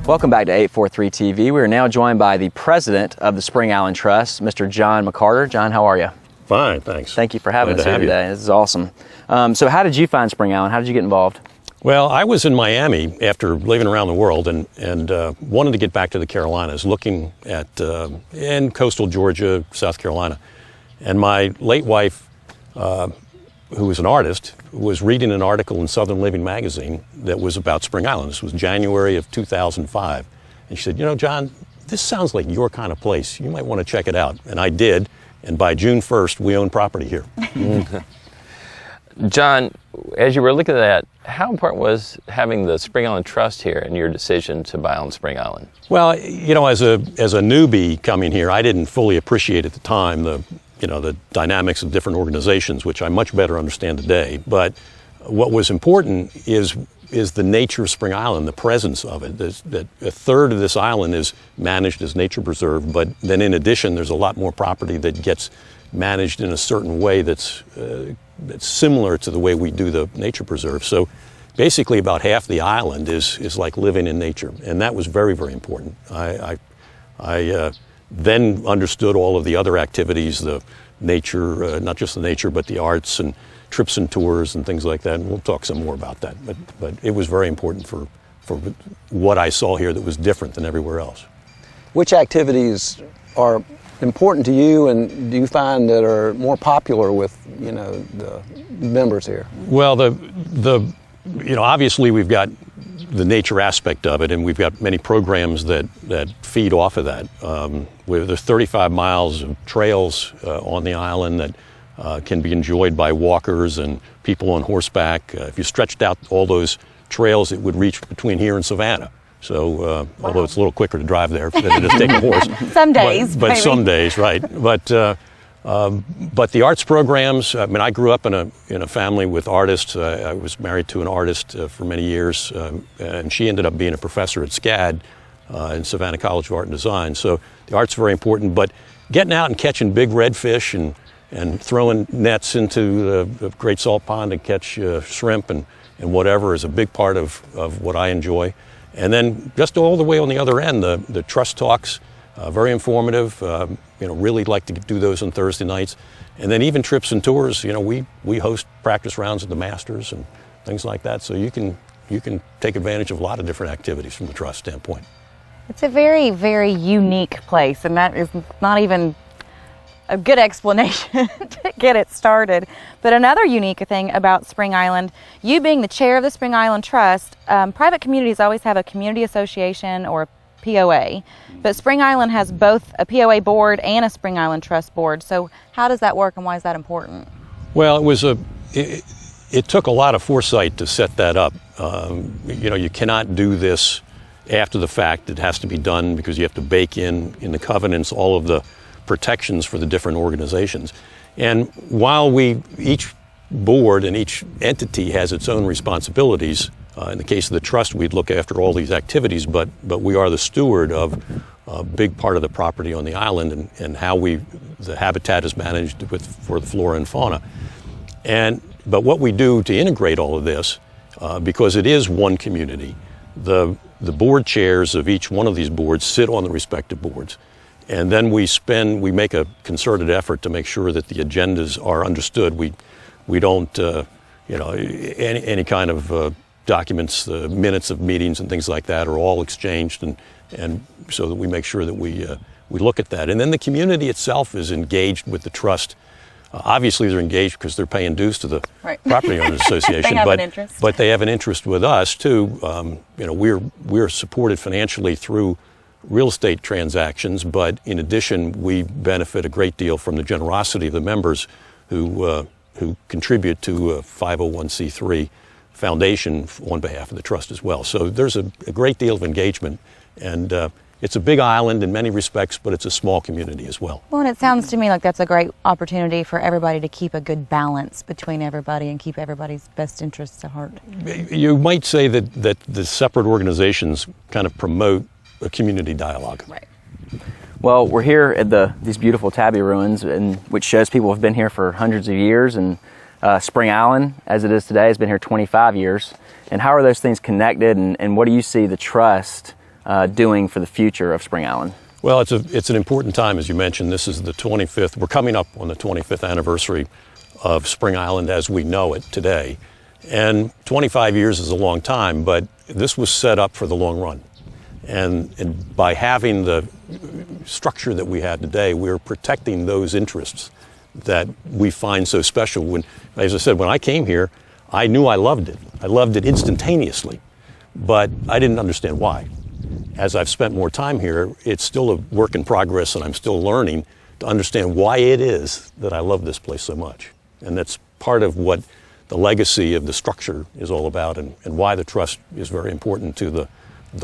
Welcome back to 843 TV. We are now joined by the president of the Spring Island Trust, Mr. John McCarter. John, how are you? Fine, thanks. Thank you for having us here today. This is awesome. So how did you find Spring Island? How did you get involved? Well, I was in Miami after living around the world and wanted to get back to the Carolinas, looking at in coastal Georgia, South Carolina. And my late wife, who was an artist, was reading an article in Southern Living magazine that was about Spring Island. This was January of 2005. And she said, you know, John, this sounds like your kind of place. You might want to check it out. And I did. And by June 1st, we own property here. John, as you were looking at that, how important was having the Spring Island Trust here in your decision to buy on Spring Island? Well, you know, as a newbie coming here, I didn't fully appreciate at the time the dynamics of different organizations, which I much better understand today. But what was important is the nature of Spring Island, the presence of it. That a third of this island is managed as nature preserve, but then in addition, there's a lot more property that gets managed in a certain way that's similar to the way we do the nature preserve. So basically about half the island is like living in nature, and that was very, very important. I then understood all of the other activities, the nature, not just the nature, but the arts and trips and tours and things like that, and we'll talk some more about that. But it was very important for what I saw here that was different than everywhere else. Which activities are important to you, and do you find that are more popular with the members here? Well, obviously we've got the nature aspect of it, and we've got many programs that feed off of that. There's 35 miles of trails on the island that can be enjoyed by walkers and people on horseback. If you stretched out all those trails, it would reach between here and Savannah. So, although it's a little quicker to drive there than it is to take a horse. Some days, but some days, right? But the arts programs. I mean, I grew up in a family with artists. I was married to an artist for many years, and she ended up being a professor at SCAD in Savannah College of Art and Design. So the art's very important. But getting out and catching big redfish and throwing nets into the Great Salt Pond to catch shrimp and whatever is a big part of what I enjoy. And then just all the way on the other end, the trust talks, very informative. Really like to do those on Thursday nights. And then even trips and tours, we host practice rounds at the Masters and things like that. So you can take advantage of a lot of different activities from the trust standpoint. It's a very, very unique place, and that is not even a good explanation to get it started. But another unique thing about Spring Island, you being the chair of the Spring Island Trust, private communities always have a community association or a POA, but Spring Island has both a POA board and a Spring Island Trust board. So how does that work, and why is that important? Well, it took a lot of foresight to set that up. You cannot do this after the fact. It has to be done because you have to bake in the covenants all of the protections for the different organizations. And while each board and each entity has its own responsibilities, in the case of the trust, we'd look after all these activities, but we are the steward of a big part of the property on the island and how the habitat is managed for the flora and fauna. But what we do to integrate all of this, because it is one community, the board chairs of each one of these boards sit on the respective boards. And then we make a concerted effort to make sure that the agendas are understood. We don't, any kind of documents, the minutes of meetings and things like that are all exchanged, and so that we make sure that we look at that. And then the community itself is engaged with the trust. Obviously, they're engaged because they're paying dues to the Property Owners Association, but they have an interest with us too. We're supported financially through real estate transactions, but in addition, we benefit a great deal from the generosity of the members who contribute to a 501c3 foundation on behalf of the trust as well. So there's a great deal of engagement, and it's a big island in many respects, but it's a small community as well. Well, and it sounds to me like that's a great opportunity for everybody to keep a good balance between everybody and keep everybody's best interests at heart. You might say that the separate organizations kind of promote a community dialogue. Right. Well, we're here at these beautiful Tabby ruins, which shows people have been here for hundreds of years, and Spring Island, as it is today, has been here 25 years. And how are those things connected, and what do you see the trust doing for the future of Spring Island? Well, it's an important time, as you mentioned. This is the 25th. We're coming up on the 25th anniversary of Spring Island as we know it today. And 25 years is a long time, but this was set up for the long run. And by having the structure that we have today, we're protecting those interests that we find so special. When, as I said, when I came here, I knew I loved it. I loved it instantaneously, but I didn't understand why. As I've spent more time here, it's still a work in progress, and I'm still learning to understand why it is that I love this place so much. And that's part of what the legacy of the structure is all about, and why the trust is very important to the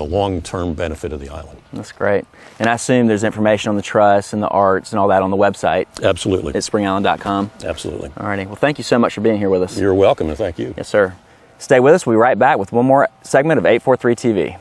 long-term benefit of the island. That's great. And I assume there's information on the trust and the arts and all that on the website. Absolutely. At springisland.com. Absolutely. All righty. Well, thank you so much for being here with us. You're welcome, and thank you. Yes, sir. Stay with us. We'll be right back with one more segment of 843 TV.